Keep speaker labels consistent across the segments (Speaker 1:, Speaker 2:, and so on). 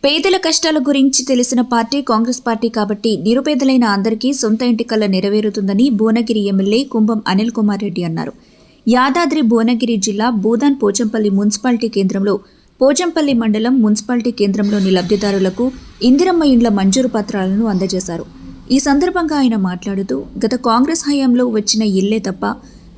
Speaker 1: పేదల కష్టాల గురించి తెలిసిన పార్టీ కాంగ్రెస్ పార్టీ కాబట్టి నిరుపేదలైన అందరికీ సొంత ఇంటి కల నెరవేరుతుందని భువనగిరి ఎమ్మెల్యే కుంభం అనిల్ కుమార్ రెడ్డి అన్నారు. యాదాద్రి భువనగిరి జిల్లా బూదాన్ పోచంపల్లి మున్సిపాలిటీ కేంద్రంలో పోచంపల్లి మండలం మున్సిపాలిటీ కేంద్రంలోని లబ్ధిదారులకు ఇందిరమ్మ ఇండ్ల మంజూరు పత్రాలను అందజేశారు. ఈ సందర్భంగా ఆయన మాట్లాడుతూ గత కాంగ్రెస్ హయాంలో వచ్చిన ఇళ్లే తప్ప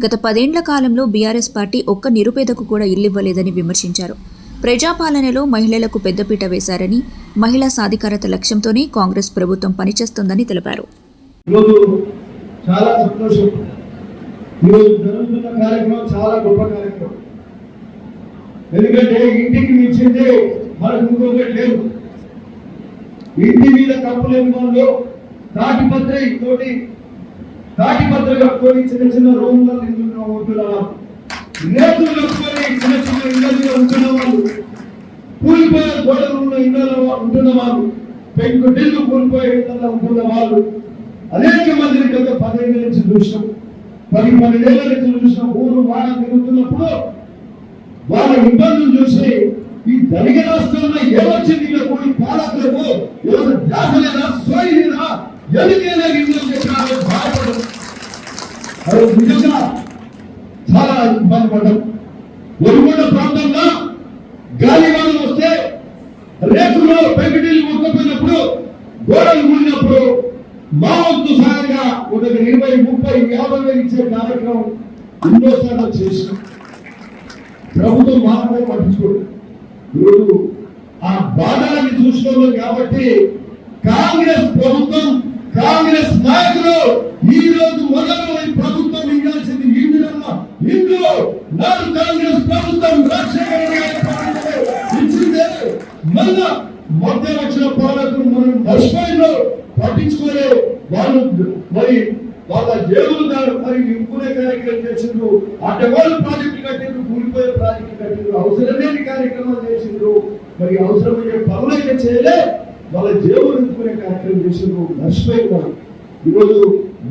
Speaker 1: గత 10 ఏళ్ల కాలంలో బీఆర్ఎస్ పార్టీ ఒక్క నిరుపేదకు కూడా ఇల్లివ్వలేదని విమర్శించారు. ప్రజాపాలనలో మహిళలకు పెద్దపీట వేశారని, మహిళా సాధికారత లక్ష్యంతోనే కాంగ్రెస్ ప్రభుత్వం పనిచేస్తుందని తెలిపారు.
Speaker 2: చిన్న చిన్న రూమ్లో రేతులు కట్టుకొని చిన్న చిన్న ఇళ్లలో ఉంటున్న వాళ్ళు, కూలిపోయే గోడలు ఉన్న ఇళ్లలో ఉంటున్న వాళ్ళు, పెంకుటిల్లు కూలిపోయే ఇళ్లలో ఉంటున్న వాళ్ళు అనేక మందిని గత 10 ఏళ్ల నుంచి చూసినాం. 12 ఏళ్ల నుంచి చూసిన ఊరు వాడ తిరుగుతున్నప్పుడు వాళ్ళ ఇబ్బందులు చూసి ఈ ధనిక రాష్ట్రంలో ఏమొచ్చింది వీళ్ళకు, ఈ పాలకులకు ఏమైనా ధ్యాస లేదా, సోయి లేదా, ఎందుకైనా ఇల్లు చెప్పినారు బాధపడదు. అది నిజంగా చాలా ఇబ్బంది పడ్డాం. ఒరిగొండ ప్రాంతంలో గాలివానలు వస్తే రేకులో పెంకుటిల్లు ముక్కపోయినప్పుడు, గోడలు కూలినప్పుడు మా వంతు సహాయంగా ఒక 20, 30, 50 వేలు ఇచ్చే కార్యక్రమం ఎన్నోసార్లు చేసినాం. ప్రభుత్వం మాత్రమే పట్టించుకోడు. ఈరోజు ఆ బాధలని చూసుకోలేదు కాబట్టి కాంగ్రెస్ ప్రభుత్వం, కాంగ్రెస్ నాయకులు ఈ రోజు మొదలు ప్రభుత్వం ఇవ్వాల్సింది ఇందులో నాడు కాంగ్రెస్ ప్రభుత్వం ఇచ్చిందే. మళ్ళా మధ్య వచ్చిన పాలకులు మనం మర్చిపోయిలో పట్టించుకోలే. వాళ్ళు మరి వాళ్ళ జేబులు మరి నింపుకునే కార్యక్రమం చేసిండ్రు, అడ్డగోలు ప్రాజెక్టులు కట్టిండ్రు, కూలిపోయే ప్రాజెక్టులు కట్టిండ్రు, అవసరం లేని కార్యక్రమాలు చేసిండ్రు. మరి అవసరమయ్యే పనులైతే చేయలే, వాళ్ళ జేబులు నింపుకునే కార్యక్రమం చేసిండ్రు, మర్చిపోయినారు. ఈరోజు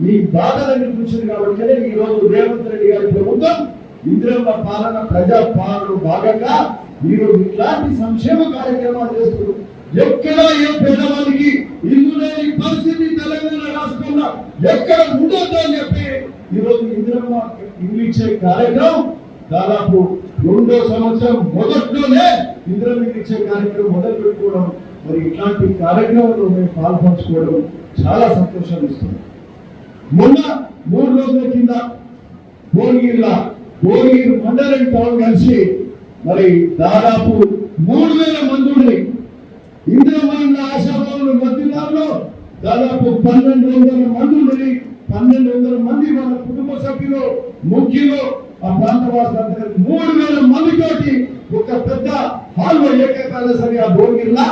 Speaker 2: మీ బాధలన్నీ చూసింది కాబట్టి ఈ రోజు రేవంత్ రెడ్డి గారి ప్రభుత్వం ఇందిరమ్మ పాలన, ప్రజా పాలన భాగంగా ఈరోజు ఇలాంటి సంక్షేమ కార్యక్రమాలు చేస్తున్నారు. ఎక్కడ ఏ పేదవానికి ఇల్లు లేని పరిస్థితి తెలంగాణ రాష్ట్రంలో ఎక్కడ ఉండొద్దు అని చెప్పి ఈరోజు ఇందిరమ్మ ఇల్లు ఇచ్చే కార్యక్రమం దాదాపు 2వ సంవత్సరం మొదట్లోనే ఇందిరమ్మ ఇల్లు ఇచ్చే కార్యక్రమం మొదలు పెట్టుకోవడం, మరి ఇట్లాంటి కార్యక్రమంలో మేము పాల్పంచుకోవడం చాలా సంతోషాన్ని ఇస్తుంది. మొన్న 3 రోజుల కింద భువనగిరి మండలం టౌన్ కలిసి మరి దాదాపు 3000 మంది ఇందిరమ్మ ఆశాభావులు మధ్యలో దాదాపు 1200 మంది ఉండి 1200 మంది మన కుటుంబ సభ్యులు, ముఖ్యులు, ఆ ప్రాంతవాసులందరూ 3000 మందితోటి ఒక పెద్ద హాల్లో ఏకకాలసరి ఆ భువనగిరిలో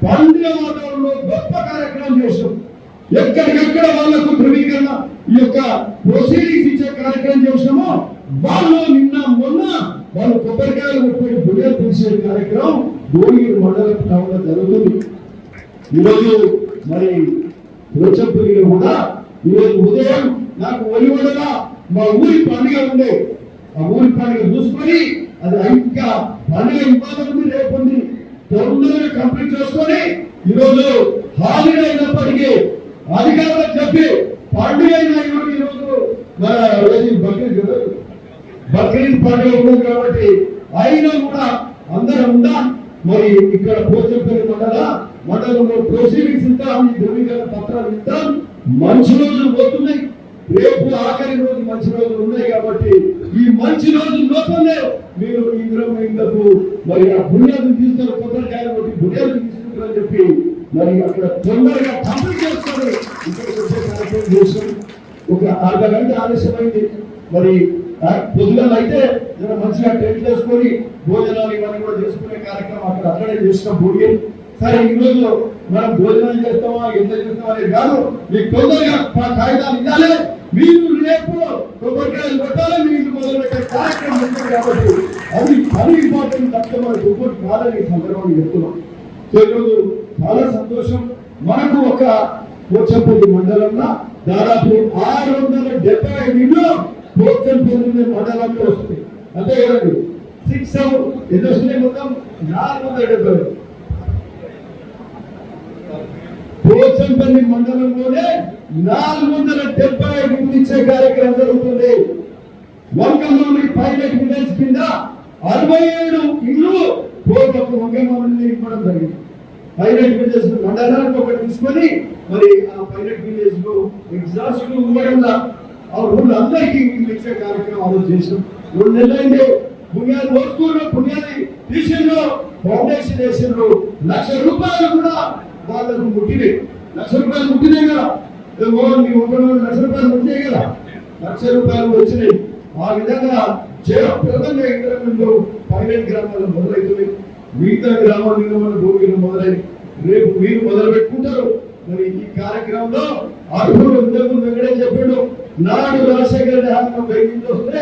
Speaker 2: పండుగ వాతావరణంలో గొప్ప కార్యక్రమం చేశాం. ఎక్కడికక్కడ వాళ్లకు ధృవీకరణ ఈ యొక్క ప్రొసీడింగ్స్ ఇచ్చే కార్యక్రమం చేసినామో వాళ్ళు నిన్న మొన్న వాళ్ళు కొబ్బరికాయలు కొట్టుకొని బుడియలు తీసే కార్యక్రమం భువనగిరి మండలం టౌన్ లో జరుగుతుంది. ఈరోజు మరి పోచంపల్లిలో కూడా ఈరోజు ఉదయం నాకు ఒలిగొండగా మా ఊరి పండుగ ఉండే, ఆ ఊరి పండుగ చూసుకొని అది ఇంకా పండుగ ఇవ్వాలని రేపు తొందరగా కంప్లీట్ చేసుకొని ఈరోజు హాలిడే అయినప్పటికీ అధికారులకు చెప్పి పండుగ ఈరోజు బక్రీద్ పండుగ ఉంది కాబట్టి అయినా కూడా అందరం ఉందా మరి ఇక్కడ పోచంపల్లి మండలంలో ప్రొసీడింగ్స్ ఇద్దాం, ధృవీకరణ పత్రాలు ఇద్దాం. మంచి రోజులు పోతున్నాయి, రేపు ఆఖరి రోజు మంచి రోజులు ఉన్నాయి కాబట్టి ఈ మంచి రోజుల లోపలే మీరు ఇందిరమ్మ ఇండ్లకు మరి ఆ బునియాదులు తీస్తారు, కొబ్బరికాయలు కొట్టి బునియాదులు తీసుకుంటారని చెప్పి మరి అక్కడ తొందరగా కంప్లీట్ చేస్తారు. ఇక్కడికి వచ్చే కార్యక్రమం చేస్తాం. ఒక అర్ధ గంట ఆలస్యమైంది. మరి పొద్దుగా అయితే మంచిగా టెంట్ చేసుకొని భోజనాలు ఇవన్నీ కూడా చేసుకునే కార్యక్రమం అక్కడే చేసిన భూమి. సరే ఈ రోజు మనం భోజనాలు చేస్తామా, ఎంత చేస్తామా అనేది కాదు, మీకు తొందరగా కాగితాలు ఇవ్వాలి, మీరు రేపు కొబ్బరికాయలు కొట్టాలి, మీ ఇంటి మొదలు పెట్టే కార్యక్రమం ఉంటుంది కాబట్టి అది పని ఇంపార్టెంట్ తప్ప మనకు ఇంకోటి కాదని సందర్భంగా చెప్తున్నాం. సో ఈరోజు చాలా సంతోషం. మనకు ఒక పోచంపల్లి మండలంలో దాదాపు 675 ఇళ్ళు పోచంపల్లి మండలంలో వస్తుంది. అంతే కదండి, 6 ఎంత వస్తున్నాయి, మొత్తం 470. పోచంపల్లి మండలంలోనే 475 ఇల్లు ఇచ్చే కార్యక్రమం జరుగుతుంది. వంగమామిడి పైలట్ విలేజ్ కింద 67 ఇల్లు పోతకు వంగమామిడిని ఇవ్వడం జరిగింది. పైలట్ విలేజ్ మండలానికి ఒకటి తీసుకొని మరి ఆ పైలట్ విలేజ్ లో ఎగ్జాస్ట్ ఇవ్వడంలో ఆ ఊళ్ళో అందరికీ ఇల్లు ఇచ్చే కార్యక్రమం ఆలోచన చేసాం. 2 నెలలైంది. పుణ్యాలు వస్తువులు పుణ్యాన్ని తీసిండ్రు, ఫౌండేషన్ వేసిండ్రు. ₹1,00,000 కూడా వాళ్ళకు ముట్టినాయి. ₹1,00,000 ముట్టినాయి కదా, మీ ఊళ్ళో ₹1,00,000 ముట్టినాయి కదా, ₹1,00,000 వచ్చినాయి. ఆ విధంగా జయప్రదంగా ఇంద్రమంలో పైలట్ గ్రామాలు మొదలవుతున్నాయి. మిగతా గ్రామాల్లో మన భూమిలో మొదలై రేపు మీరు మొదలు పెట్టుకుంటారు. మరి ఈ కార్యక్రమంలో అర్హులు ఇంతకు వెంకటే చెప్పాడు. నాడు రాజశేఖర రెడ్డి బయటికి వస్తే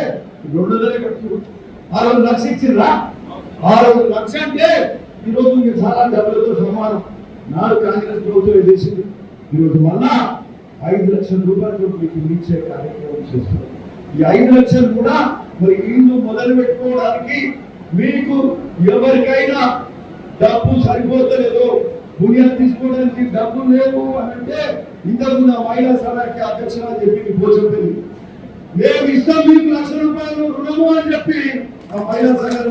Speaker 2: 200 కట్టుకుంటారు. ఆ రోజు లక్ష ఇచ్చిండ్రా? ఆ రోజు లక్ష అంటే ఈరోజు ఇంకా చాలా డబ్బులతో సమానం. నాడు కాంగ్రెస్ ప్రభుత్వం చేసింది. ఈరోజు మళ్ళా ₹5,00,000 మీకు ఇచ్చే కార్యక్రమం చేస్తున్నారు. ఈ 5 లక్షలు కూడా మరి ఇల్లు మొదలు పెట్టుకోవడానికి మీకు ఎవరికైనా డబ్బు సరిపోతలేదు, పుణ్యం తీసుకోవడానికి డబ్బు లేవు అని అంటే ఇంతకు నా మహిళా సభకి అధ్యక్షులు చెప్పి పోచంపల్లి మేము ఇస్తాం మీకు ₹1,00,000 రుణము అని చెప్పి ఆ మహిళా సంఘం